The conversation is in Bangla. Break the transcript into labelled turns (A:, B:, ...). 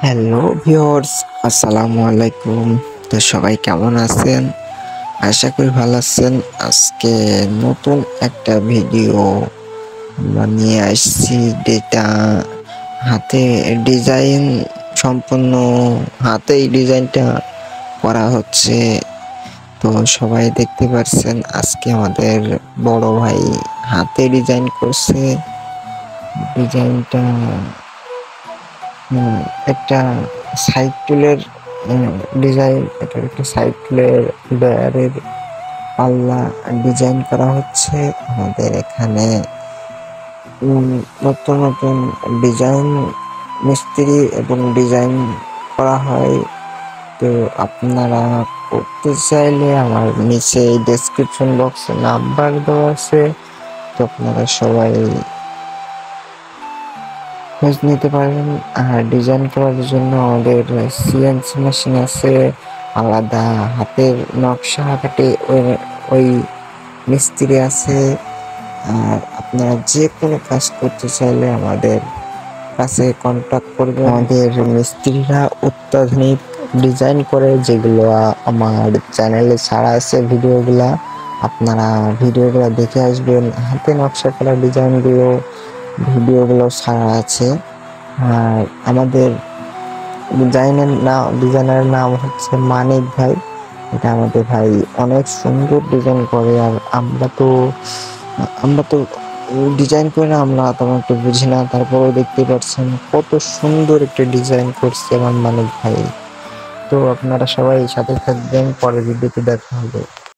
A: হ্যালো ভিউয়ার্স, আসসালামু আলাইকুম। তো সবাই কেমন আছেন? আশা করি ভালো আছেন। আজকে নতুন একটা ভিডিও আমরা নিয়ে আসছি, যেটা হাতে ডিজাইন, সম্পূর্ণ হাতেই ডিজাইনটা করা হচ্ছে। তো সবাই দেখতে পাচ্ছেন, আজকে আমাদের বড় ভাই হাতে ডিজাইন করছে। ডিজাইনটা একটা সাইকেলের ডিজাইন, এটা একটা সাইকেলের ডয়ারের পাল্লা ডিজাইন করা হচ্ছে আমাদের এখানে। নতুন নতুন ডিজাইন মিস্ত্রি এবং ডিজাইন করা হয়। তো আপনারা করতে চাইলে আমার নিচে ডেসক্রিপশন বক্সে নাম্বার দেওয়া আছে, তো আপনারা সবাই খোঁজ নিতে পারেন। আর ডিজাইন করার জন্য আমাদের সিএনসি মেশিন আছে, আলাদা হাতের নকশা কাটে ওই মিস্ত্রি আছে। আর আপনারা যে কোনো কাজ করতে চাইলে আমাদের কাছে কন্ট্যাক্ট করবেন। আমাদের মিস্ত্রিরা অত্যাধুনিক ডিজাইন করে, যেগুলো আমার চ্যানেলে ছাড়া আছে ভিডিওগুলা। আপনারা ভিডিওগুলো দেখে আসবেন। হাতে নকশা করা ভিডিওগুলো ছাড়া আছে। আর আমাদের ডিজাইনার নাম হচ্ছে মানিক ভাই। এটা আমাদের ভাই অনেক সুন্দর ডিজাইন করে। আর আমরা তো ডিজাইন করে না, আমরা তেমন একটু বুঝি না, তারপরেও দেখতে পাচ্ছেন কত সুন্দর একটা ডিজাইন করছে আমার মানিক ভাই। তো আপনারা সবাই সাথে থাকবেন, পরের ভিডিওতে দেখা হবে।